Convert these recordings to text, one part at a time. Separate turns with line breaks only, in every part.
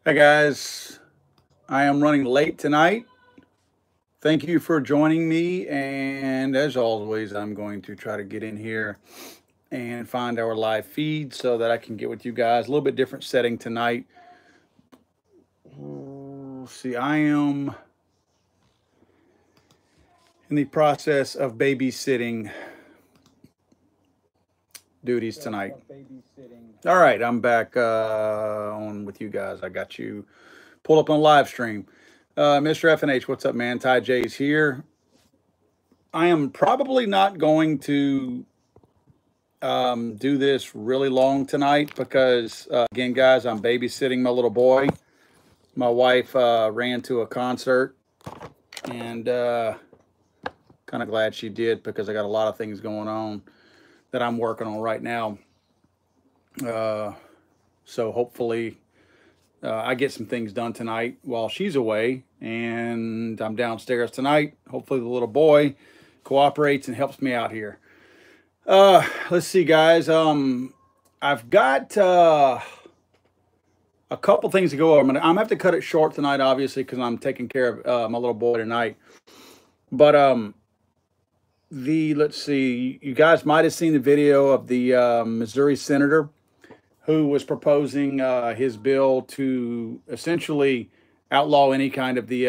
Hey guys, I am running late tonight. Thank you for joining me. And as always, I'm going to try to get in here and find our live feed so that I can get with you guys. A little bit different setting tonight. See, I am in the process of babysitting duties tonight. All right, I'm back on with you guys. I got you pulled up on live stream. Mr. FNH, what's up, man? Ty J's here. I am probably not going to do this really long tonight because, again, guys, I'm babysitting my little boy. My wife ran to a concert, and kind of glad she did because I got a lot of things going on that I'm working on right now. So hopefully I get some things done tonight while she's away, and I'm downstairs tonight. Hopefully the little boy cooperates and helps me out here. Let's see, guys. I've got a couple things to go over. I'm gonna have to cut it short tonight, obviously, because I'm taking care of my little boy tonight. But let's see. You guys might have seen the video of the Missouri senator who was proposing his bill to essentially outlaw any kind of the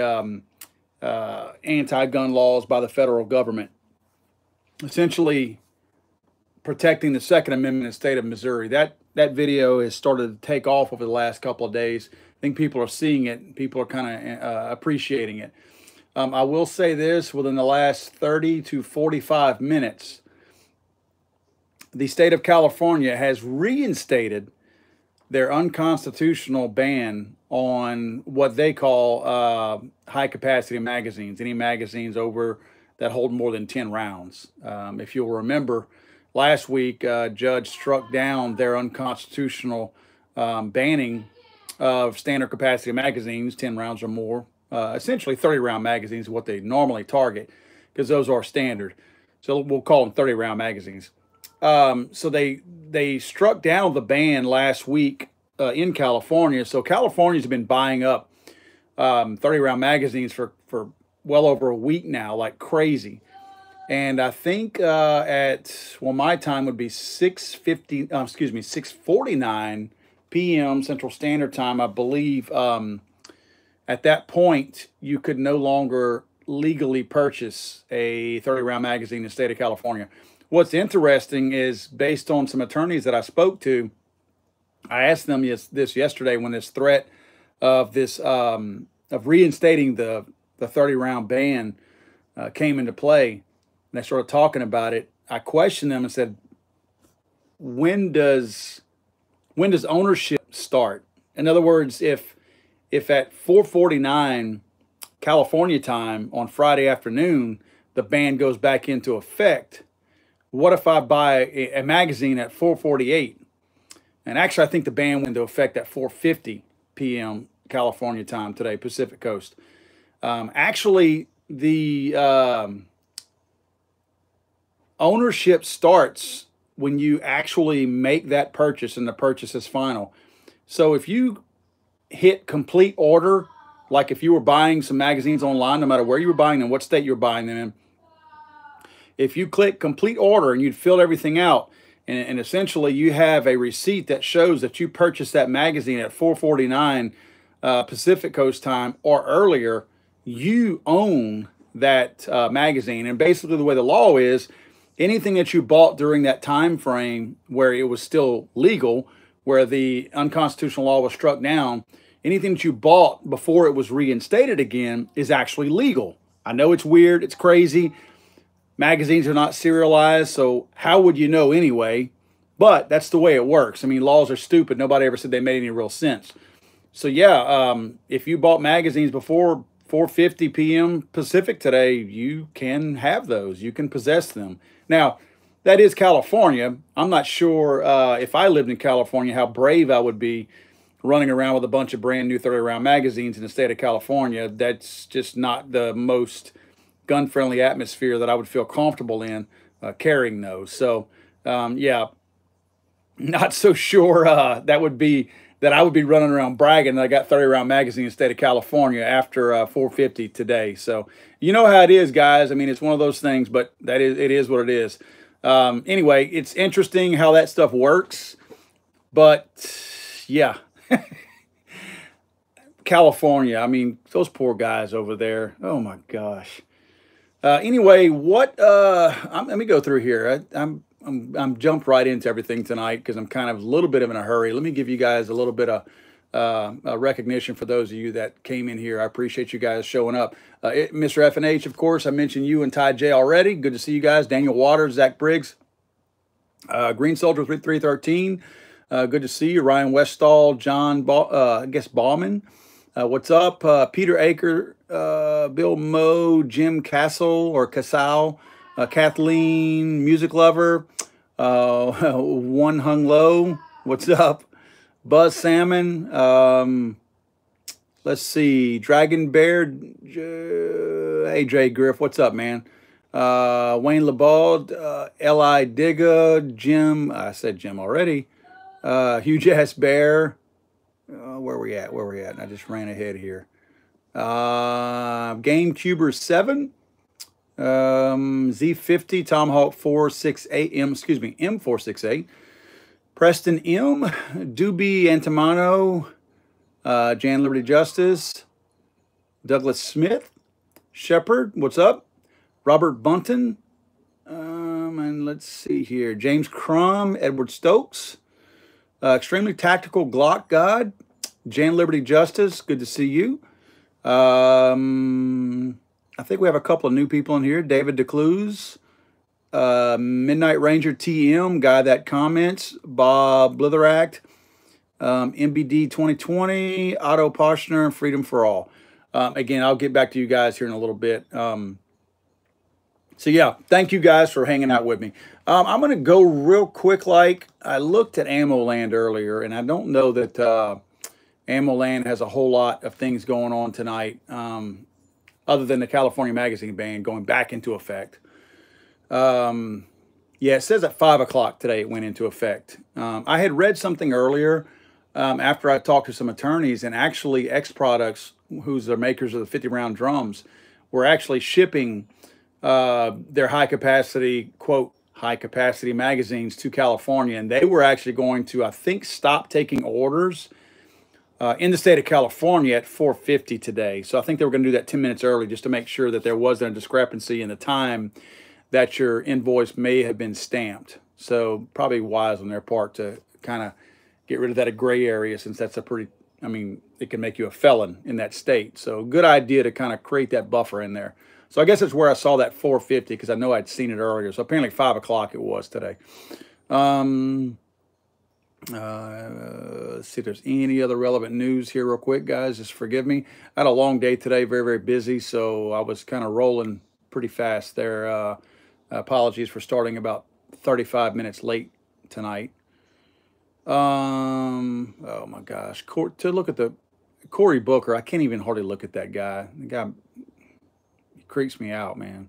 anti-gun laws by the federal government, essentially protecting the Second Amendment in the state of Missouri. That video has started to take off over the last couple of days. I think people are seeing it. And people are kind of appreciating it. I will say this: within the last 30 to 45 minutes, the state of California has reinstated their unconstitutional ban on what they call high-capacity magazines, any magazines over that hold more than 10 rounds. If you'll remember, last week, a judge struck down their unconstitutional banning of standard capacity magazines, 10 rounds or more. Essentially, 30-round magazines is what they normally target because those are standard. So we'll call them 30-round magazines. So they struck down the ban last week in California. So California's been buying up 30-round magazines for well over a week now, like crazy. And I think my time would be 6:49 p.m. Central Standard Time, I believe. At that point, you could no longer legally purchase a 30-round magazine in the state of California. What's interesting is, based on some attorneys that I spoke to, I asked them this yesterday when this threat of this of reinstating the 30-round ban came into play, and they started talking about it. I questioned them and said, when does ownership start? In other words, if at 4:49 California time on Friday afternoon the ban goes back into effect, what if I buy a magazine at 4:48? And actually, I think the ban went into effect at 4:50 p.m. California time today, Pacific Coast. Actually, the ownership starts when you actually make that purchase and the purchase is final. So if you hit complete order, like if you were buying some magazines online, no matter where you were buying them, what state you're buying them in, if you click complete order and you'd filled everything out, and essentially you have a receipt that shows that you purchased that magazine at 4:49 Pacific Coast time or earlier, you own that magazine. And basically the way the law is, anything that you bought during that time frame where it was still legal, where the unconstitutional law was struck down, anything that you bought before it was reinstated again is actually legal. I know it's weird, it's crazy. Magazines are not serialized, so how would you know anyway? But that's the way it works. I mean, laws are stupid. Nobody ever said they made any real sense. So yeah, if you bought magazines before 4:50 p.m. Pacific today, you can have those. You can possess them. Now, that is California. I'm not sure if I lived in California how brave I would be running around with a bunch of brand new 30-round magazines in the state of California. That's just not the most gun-friendly atmosphere that I would feel comfortable in carrying those. So, yeah, not so sure that would be that I would be running around bragging that I got 30 round magazine in the state of California after 450 today. So you know how it is, guys. I mean, it's one of those things, but it is what it is. Anyway, it's interesting how that stuff works, but yeah. California, I mean, those poor guys over there. Oh my gosh. Anyway, let me go through here. I'm jumped right into everything tonight because I'm kind of a little bit of in a hurry. Let me give you guys a little bit of recognition for those of you that came in here. I appreciate you guys showing up. Mr. F&H, of course, I mentioned you and Ty J already. Good to see you guys. Daniel Waters, Zach Briggs, Green Soldier 313. Good to see you. Ryan Westall, John, I guess Bauman. What's up? Peter Aker, Bill Moe, Jim Castle or Casal, Kathleen, Music Lover, One Hung Low. What's up? Buzz Salmon. Let's see. Dragon Bear, AJ Griff. What's up, man? Wayne Labald, L.I. Digga, Jim. I said Jim already. Huge Ass Bear. Where we at? I just ran ahead here. GameCuber 7. Z50, Tomahawk 468, M468. Preston M. Doobie Antimano. Jan Liberty Justice. Douglas Smith. Shepard, what's up? Robert Bunton. And let's see here. James Crum, Edward Stokes. Extremely Tactical Glock God, Jan Liberty Justice, good to see you. I think we have a couple of new people in here. David DeCluse, Midnight Ranger TM, guy that comments, Bob Blitheract, MBD 2020, Otto Poshner, and Freedom for All. Again, I'll get back to you guys here in a little bit. So yeah, thank you guys for hanging out with me. I'm going to go real quick. Like I looked at Ammo Land earlier, and I don't know that Ammo Land has a whole lot of things going on tonight, other than the California magazine ban going back into effect. Yeah, it says at 5 o'clock today it went into effect. I had read something earlier after I talked to some attorneys, and actually X Products, who's the makers of the 50 round drums, were actually shipping their high capacity magazines to California, and they were actually going to, I think, stop taking orders in the state of California at 4:50 today. So I think they were going to do that 10 minutes early just to make sure that there wasn't a discrepancy in the time that your invoice may have been stamped. So probably wise on their part to kind of get rid of that gray area, since that's a pretty, I mean, it can make you a felon in that state. So good idea to kind of create that buffer in there. So I guess that's where I saw that 4:50, because I know I'd seen it earlier. So apparently 5 o'clock it was today. Let's see if there's any other relevant news here real quick, guys. Just forgive me. I had a long day today, very, very busy. So I was kind of rolling pretty fast there. Apologies for starting about 35 minutes late tonight. Oh my gosh. To look at the Cory Booker, I can't even hardly look at that guy. The guy creeps me out, man.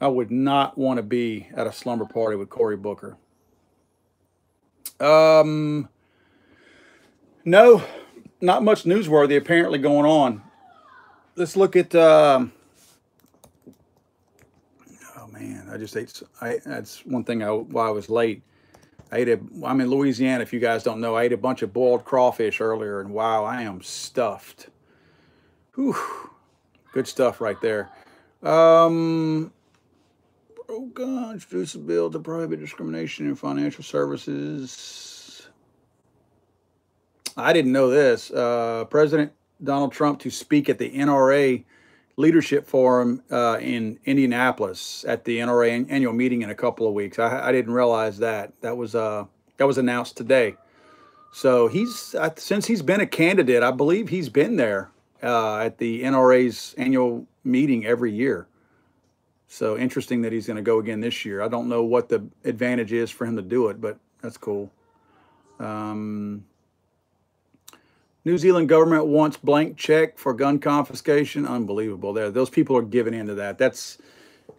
I would not want to be at a slumber party with Cory Booker. No, not much newsworthy apparently going on. Let's look at, oh man, I just ate, that's one thing why I was late. I'm in Louisiana, if you guys don't know. I ate a bunch of boiled crawfish earlier, and wow, I am stuffed. Whew. Good stuff right there. Oh God, introduce a bill to prohibit discrimination in financial services. I didn't know this. President Donald Trump to speak at the NRA Leadership Forum in Indianapolis at the NRA annual meeting in a couple of weeks. I didn't realize that. That was announced today. So since he's been a candidate, I believe he's been there at the NRA's annual meeting every year. So interesting that he's going to go again this year. I don't know what the advantage is for him to do it, but that's cool. New Zealand government wants blank check for gun confiscation. Unbelievable. Those people are giving into that. That's,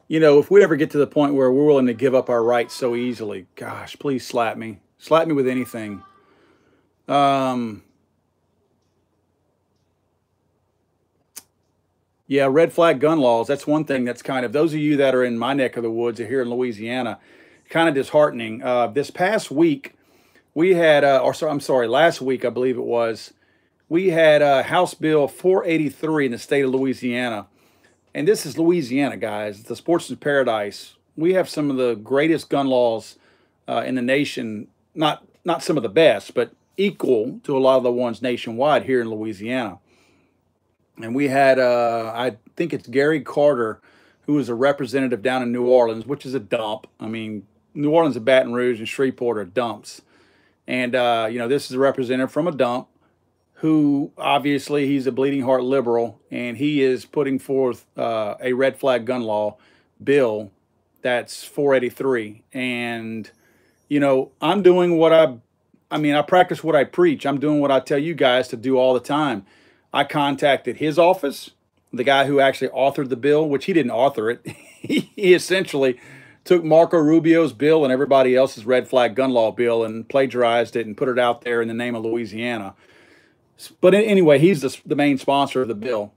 you know, if we ever get to the point where we're willing to give up our rights so easily, gosh, please slap me. Slap me with anything. Um, yeah, red flag gun laws. That's one thing that's kind of, those of you that are in my neck of the woods here in Louisiana, kind of disheartening. This past week, we had, I'm sorry, last week, I believe it was, we had House Bill 483 in the state of Louisiana. And this is Louisiana, guys, the sportsman's paradise. We have some of the greatest gun laws in the nation, not some of the best, but equal to a lot of the ones nationwide here in Louisiana. And we had, I think it's Gary Carter, who is a representative down in New Orleans, which is a dump. I mean, New Orleans and Baton Rouge and Shreveport are dumps. And, this is a representative from a dump who obviously he's a bleeding heart liberal, and he is putting forth a red flag gun law bill that's 483. And, I'm doing what I practice what I preach. I'm doing what I tell you guys to do all the time. I contacted his office, the guy who actually authored the bill, which he didn't author it. He essentially took Marco Rubio's bill and everybody else's red flag gun law bill and plagiarized it and put it out there in the name of Louisiana. But anyway, he's the main sponsor of the bill.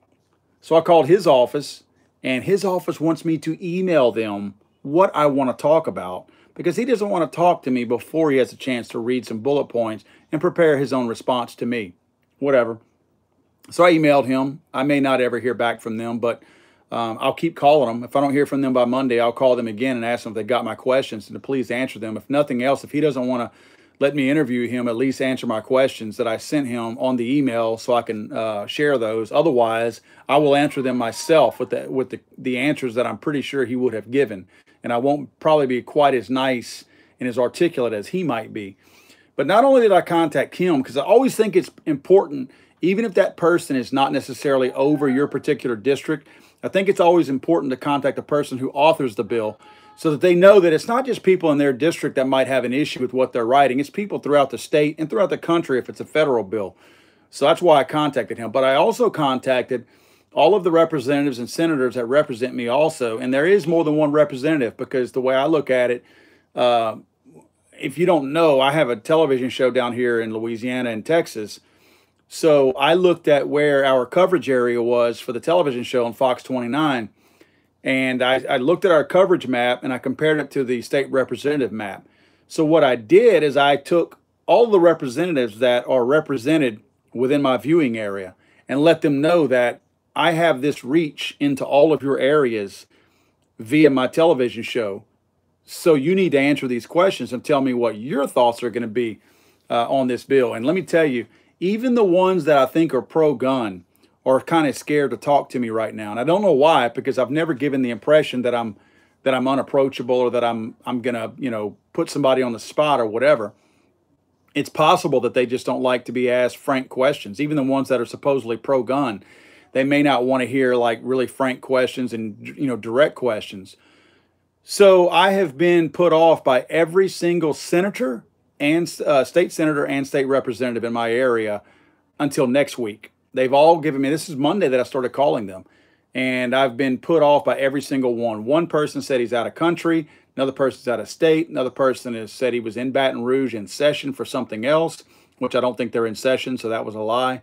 So I called his office, and his office wants me to email them what I want to talk about, because he doesn't want to talk to me before he has a chance to read some bullet points and prepare his own response to me. Whatever. So I emailed him. I may not ever hear back from them, but I'll keep calling them. If I don't hear from them by Monday, I'll call them again and ask them if they got my questions and to please answer them. If nothing else, if he doesn't want to let me interview him, at least answer my questions that I sent him on the email so I can share those. Otherwise, I will answer them myself with the answers that I'm pretty sure he would have given. And I won't probably be quite as nice and as articulate as he might be. But not only did I contact him, because I always think it's important, even if that person is not necessarily over your particular district, I think it's always important to contact the person who authors the bill so that they know that it's not just people in their district that might have an issue with what they're writing. It's people throughout the state and throughout the country if it's a federal bill. So that's why I contacted him. But I also contacted all of the representatives and senators that represent me also. And there is more than one representative, because the way I look at it, if you don't know, I have a television show down here in Louisiana and Texas. So I looked at where our coverage area was for the television show on Fox 29. And I looked at our coverage map and I compared it to the state representative map. So what I did is I took all the representatives that are represented within my viewing area and let them know that I have this reach into all of your areas via my television show. So you need to answer these questions and tell me what your thoughts are going to be on this bill. And let me tell you, even the ones that I think are pro-gun are kind of scared to talk to me right now. And I don't know why, because I've never given the impression that I'm unapproachable or that I'm gonna, put somebody on the spot or whatever. It's possible that they just don't like to be asked frank questions. Even the ones that are supposedly pro-gun, they may not want to hear like really frank questions and direct questions. So I have been put off by every single senator and state senator and state representative in my area until next week. They've all given me, this is Monday that I started calling them, and I've been put off by every single one. One person said he's out of country. Another person's out of state. Another person has said he was in Baton Rouge in session for something else, which I don't think they're in session, so that was a lie.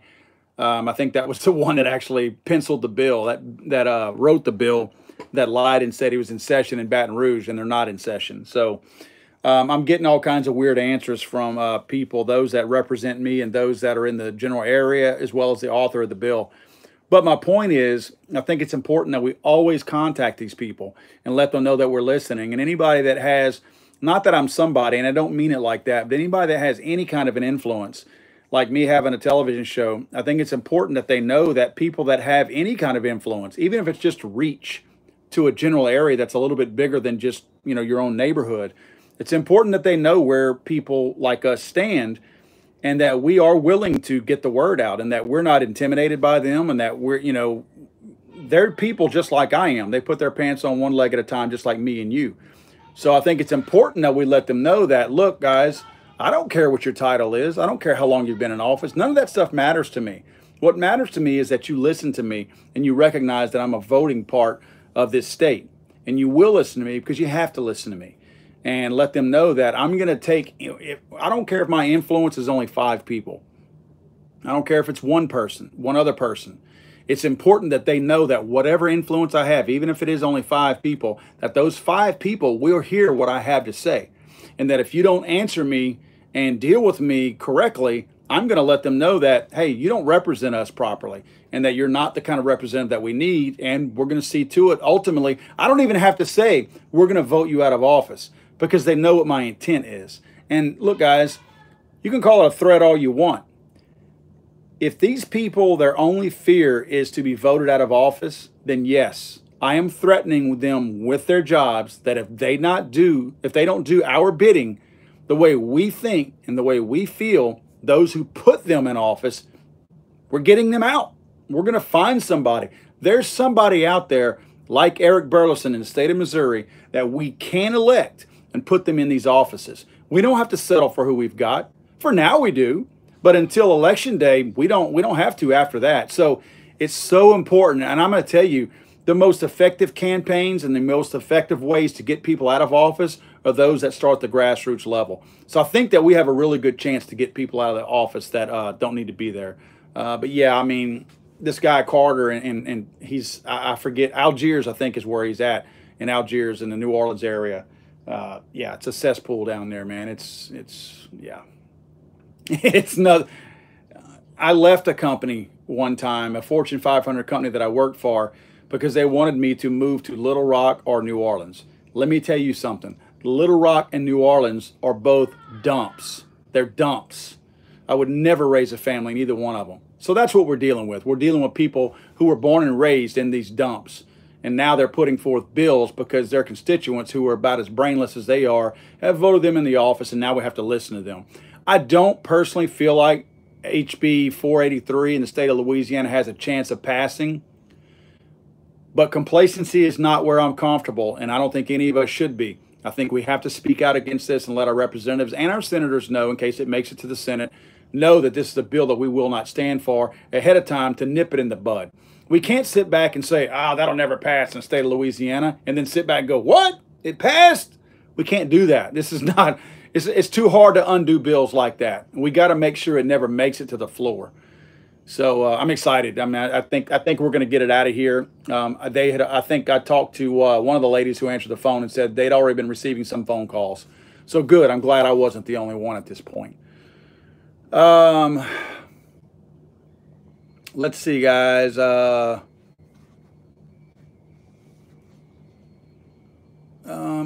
I think that was the one that actually penciled the bill, that wrote the bill, that lied and said he was in session in Baton Rouge, and they're not in session. So I'm getting all kinds of weird answers from people, those that represent me and those that are in the general area, as well as the author of the bill. But my point is, I think it's important that we always contact these people and let them know that we're listening. And anybody that has, not that I'm somebody, and I don't mean it like that, but anybody that has any kind of an influence, like me having a television show, I think it's important that they know that people that have any kind of influence, even if it's just reach to a general area that's a little bit bigger than just, your own neighborhood, it's important that they know where people like us stand and that we are willing to get the word out and that we're not intimidated by them and that we're, they're people just like I am. They put their pants on one leg at a time, just like me and you. So I think it's important that we let them know that, look, guys, I don't care what your title is. I don't care how long you've been in office. None of that stuff matters to me. What matters to me is that you listen to me and you recognize that I'm a voting part of this state. And you will listen to me because you have to listen to me. and let them know that I'm going to take, I don't care if my influence is only 5 people. I don't care if it's one person, one other person. It's important that they know that whatever influence I have, even if it is only 5 people, that those 5 people will hear what I have to say. And that if you don't answer me and deal with me correctly, I'm going to let them know that, hey, you don't represent us properly, and that you're not the kind of representative that we need. And we're going to see to it, ultimately, I don't even have to say, we're going to vote you out of office, because they know what my intent is. And look, guys, you can call it a threat all you want. If these people, their only fear is to be voted out of office, then yes, I am threatening them with their jobs, that if they don't do our bidding the way we think and the way we feel, those who put them in office, we're getting them out. We're going to find somebody. There's somebody out there like Eric Burleson in the state of Missouri that we can elect and put them in these offices. We don't have to settle for who we've got. For now we do, but until election day, we don't have to after that. So it's so important. And I'm going to tell you, the most effective campaigns and the most effective ways to get people out of office are those that start at the grassroots level. So I think that we have a really good chance to get people out of the office that don't need to be there. But yeah, I mean, this guy Carter, and he's, I forget, Algiers, I think is where he's at, in Algiers in the New Orleans area. Yeah, it's a cesspool down there, man. It's yeah. It's not. I left a company one time, a Fortune 500 company that I worked for, because they wanted me to move to Little Rock or New Orleans. Let me tell you something. Little Rock and New Orleans are both dumps. They're dumps. I would never raise a family in either one of them. So that's what we're dealing with. We're dealing with people who were born and raised in these dumps. And now they're putting forth bills because their constituents, who are about as brainless as they are, have voted them in the office, and now we have to listen to them. I don't personally feel like HB 483 in the state of Louisiana has a chance of passing. But complacency is not where I'm comfortable, and I don't think any of us should be. I think we have to speak out against this and let our representatives and our senators know, in case it makes it to the Senate, know that this is a bill that we will not stand for ahead of time, to nip it in the bud. We can't sit back and say, that'll never pass in the state of Louisiana, and then sit back and go, what? It passed? We can't do that. This is not, it's too hard to undo bills like that. We got to make sure it never makes it to the floor. So I'm excited. I mean, I think we're going to get it out of here. I think I talked to one of the ladies who answered the phone and said they'd already been receiving some phone calls. So good. I'm glad I wasn't the only one at this point. Let's see, guys.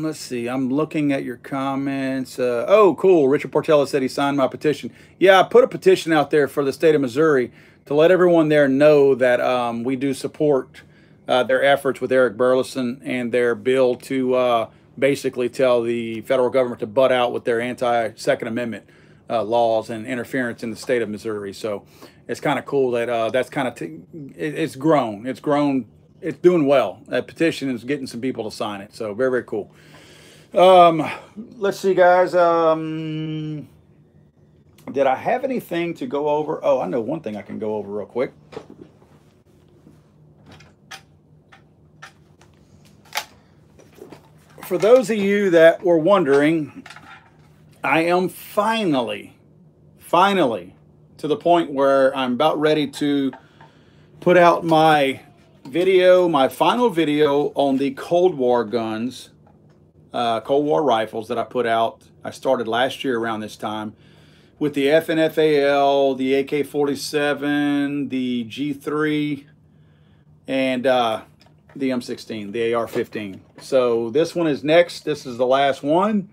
Let's see. I'm looking at your comments. Oh, cool. Richard Portella said he signed my petition. Yeah, I put a petition out there for the state of Missouri to let everyone there know that we do support their efforts with Eric Burleson and their bill to basically tell the federal government to butt out with their anti-Second Amendment laws and interference in the state of Missouri. So it's kind of cool that that's kind of, it's grown. It's grown. It's doing well. That petition is getting some people to sign it. So very, very cool. Let's see, guys. Did I have anything to go over? Oh, I know one thing I can go over real quick. For those of you that were wondering, I am finally to the point where I'm about ready to put out my video, my final video on the Cold War guns, Cold War rifles that I put out. I started last year around this time with the FNFAL, the AK-47, the G3, and the M16, the AR-15. So this one is next. This is the last one.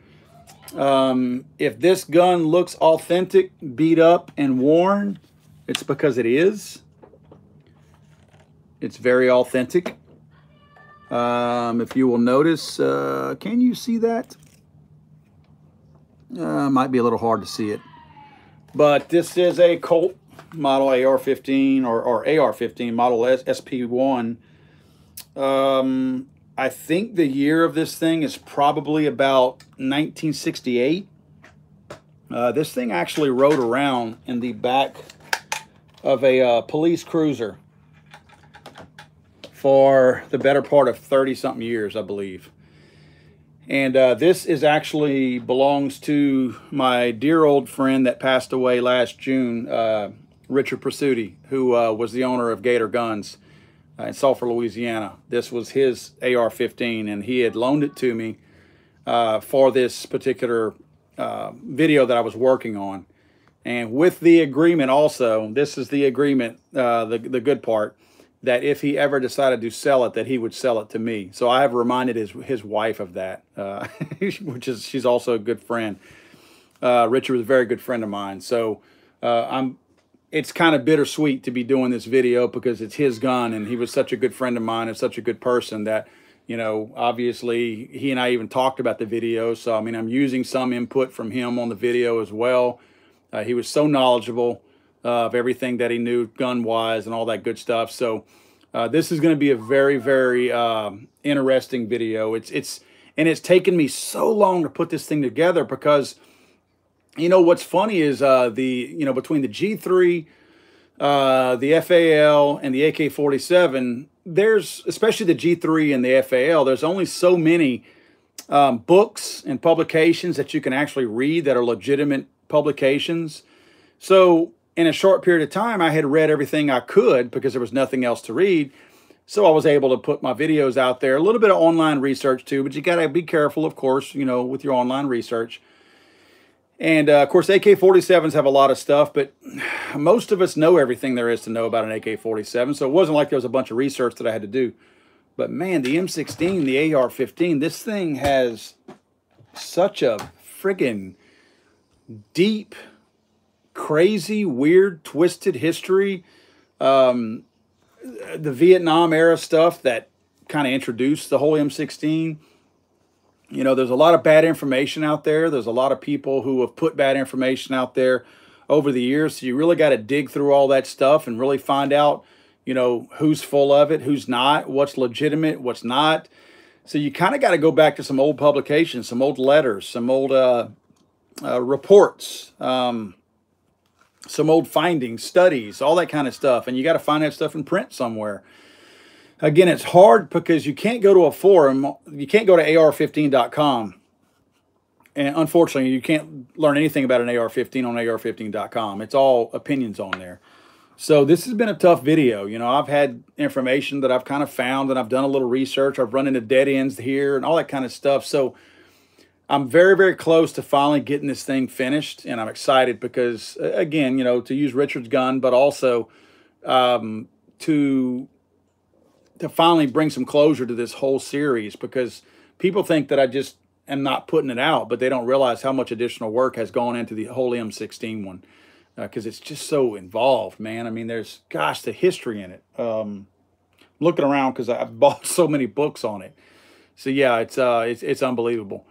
If this gun looks authentic, beat up, and worn, it's because it is. It's very authentic. If you will notice, can you see that? Might be a little hard to see it. But this is a Colt model AR-15 or AR-15 model SP1. I think the year of this thing is probably about 1968. This thing actually rode around in the back of a police cruiser for the better part of 30-something years, I believe. And this is actually belongs to my dear old friend that passed away last June, Richard Prasuti, who was the owner of Gator Guns in Sulphur, Louisiana. This was his AR-15, and he had loaned it to me for this particular video that I was working on. And with the agreement also, this is the agreement, the good part, that if he ever decided to sell it, that he would sell it to me. So I have reminded his wife of that, she's also a good friend. Richard was a very good friend of mine. So it's kind of bittersweet to be doing this video because it's his gun, and he was such a good friend of mine and such a good person that, you know, obviously he and I even talked about the video. So, I mean, I'm using some input from him on the video as well. He was so knowledgeable of everything that he knew gun-wise and all that good stuff. So this is going to be a very, very interesting video. It's taken me so long to put this thing together because, you know, what's funny is between the G3, the FAL, and the AK-47, there's, especially the G3 and the FAL, there's only so many books and publications that you can actually read that are legitimate publications. So in a short period of time, I had read everything I could because there was nothing else to read. So I was able to put my videos out there, a little bit of online research too, but you got to be careful, of course, you know, with your online research. And of course, AK-47s have a lot of stuff, but most of us know everything there is to know about an AK-47. So it wasn't like there was a bunch of research that I had to do. But man, the M16, the AR-15, this thing has such a friggin' deep, crazy, weird, twisted history. The Vietnam era stuff that kind of introduced the whole M16. You know, there's a lot of bad information out there. There's a lot of people who have put bad information out there over the years. So you really got to dig through all that stuff and really find out, you know, who's full of it, who's not, what's legitimate, what's not. So you kind of got to go back to some old publications, some old letters, some old reports, some old findings, studies, all that kind of stuff. And you got to find that stuff in print somewhere. Again, it's hard because you can't go to a forum. You can't go to ar15.com. And unfortunately, you can't learn anything about an AR-15 on ar15.com. It's all opinions on there. So this has been a tough video. You know, I've had information that I've kind of found, and I've done a little research. I've run into dead ends here and all that kind of stuff. So I'm very, very close to finally getting this thing finished, and I'm excited because, again, you know, to use Richard's gun, but also to finally bring some closure to this whole series, because people think that I just am not putting it out, but they don't realize how much additional work has gone into the whole M16 one, because it's just so involved, man. I mean, there's, gosh, the history in it. Looking around because I've bought so many books on it. So yeah, it's unbelievable.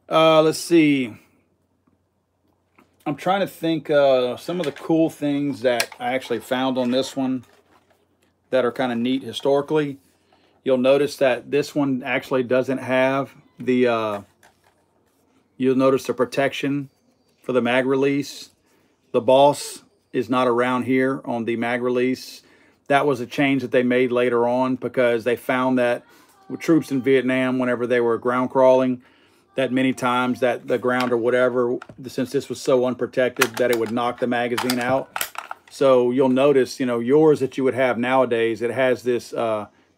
Let's see. I'm trying to think some of the cool things that I actually found on this one that are kind of neat historically. You'll notice that this one actually doesn't have the, you'll notice the protection for the mag release. The boss is not around here on the mag release. That was a change that they made later on because they found that with troops in Vietnam, whenever they were ground crawling, that many times that the ground or whatever, since this was so unprotected, that it would knock the magazine out. So you'll notice, you know, yours that you would have nowadays, it has this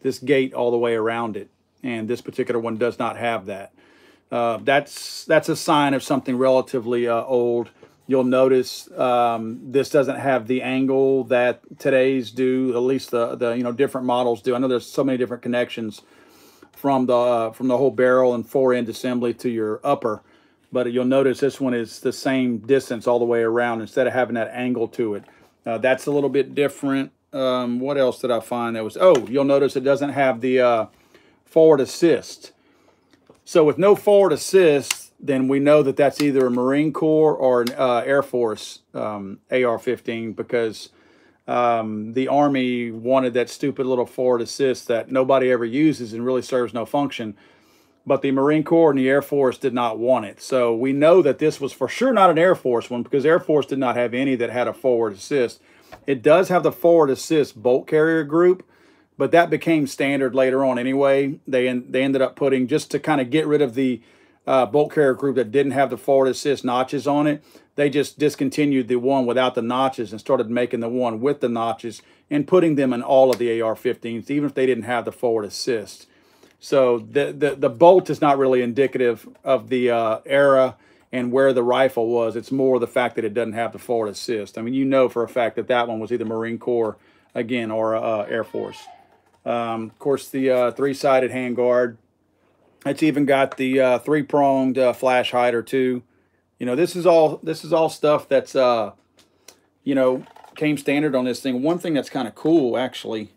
this gate all the way around it, and this particular one does not have that. That's a sign of something relatively old. You'll notice this doesn't have the angle that today's do, at least the you know, different models do. I know there's so many different connections from the whole barrel and fore-end assembly to your upper, but you'll notice this one is the same distance all the way around instead of having that angle to it. That's a little bit different. What else did I find that was, oh, you'll notice it doesn't have the forward assist. So with no forward assist, then we know that that's either a Marine Corps or an Air Force AR-15, because the Army wanted that stupid little forward assist that nobody ever uses and really serves no function. But the Marine Corps and the Air Force did not want it. So we know that this was for sure not an Air Force one, because Air Force did not have any that had a forward assist. It does have the forward assist bolt carrier group, but that became standard later on anyway. They ended up putting, just to kind of get rid of the bolt carrier group that didn't have the forward assist notches on it. They just discontinued the one without the notches and started making the one with the notches and putting them in all of the AR-15s, even if they didn't have the forward assist. So the bolt is not really indicative of the era and where the rifle was. It's more the fact that it doesn't have the forward assist. I mean, you know for a fact that that one was either Marine Corps, again, or Air Force. Of course, the three-sided handguard. It's even got the three-pronged flash hider too. You know, this is all stuff that's you know, came standard on this thing. One thing that's kind of cool, actually,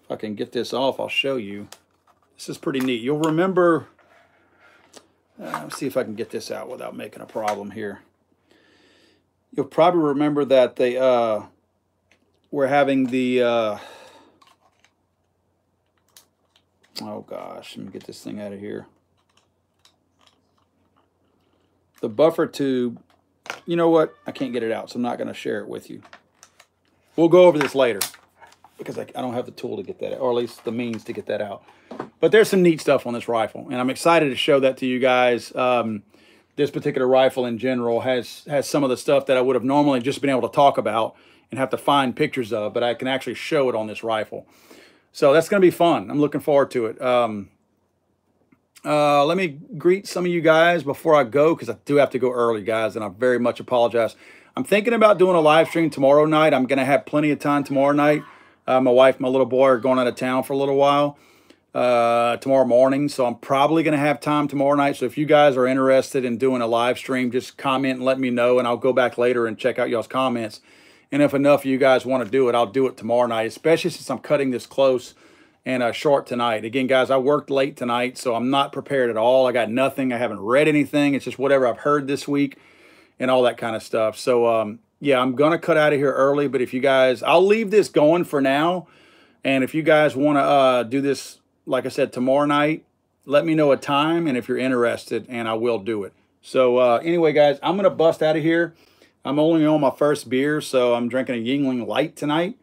if I can get this off, I'll show you. This is pretty neat. You'll remember. Let's see if I can get this out without making a problem here. You'll probably remember that they were having the oh gosh, let me get this thing out of here. The buffer tube, you know what? I can't get it out, so I'm not going to share it with you. We'll go over this later because I don't have the tool to get that out, or at least the means to get that out. But there's some neat stuff on this rifle, and I'm excited to show that to you guys. This particular rifle in general has some of the stuff that I would have normally just been able to talk about and have to find pictures of, but I can actually show it on this rifle. So that's going to be fun. I'm looking forward to it. Let me greet some of you guys before I go, because I do have to go early, guys, and I very much apologize. I'm thinking about doing a live stream tomorrow night. I'm going to have plenty of time tomorrow night. My wife and my little boy are going out of town for a little while tomorrow morning, so I'm probably going to have time tomorrow night. So if you guys are interested in doing a live stream, just comment and let me know, and I'll go back later and check out y'all's comments. And if enough of you guys want to do it, I'll do it tomorrow night, especially since I'm cutting this close and short tonight. Again, guys, I worked late tonight, so I'm not prepared at all. I got nothing. I haven't read anything. It's just whatever I've heard this week and all that kind of stuff. So, yeah, I'm going to cut out of here early, but if you guys, I'll leave this going for now. And if you guys want to do this, like I said, tomorrow night, let me know a time and if you're interested, and I will do it. So, anyway, guys, I'm going to bust out of here. I'm only on my first beer, so I'm drinking a Yingling Light tonight.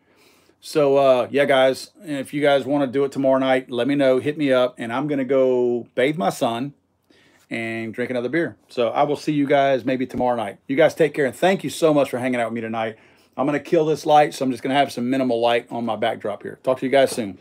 So, yeah, guys, if you guys want to do it tomorrow night, let me know. Hit me up, and I'm going to go bathe my son and drink another beer. So I will see you guys maybe tomorrow night. You guys take care, and thank you so much for hanging out with me tonight. I'm going to kill this light, so I'm just going to have some minimal light on my backdrop here. Talk to you guys soon.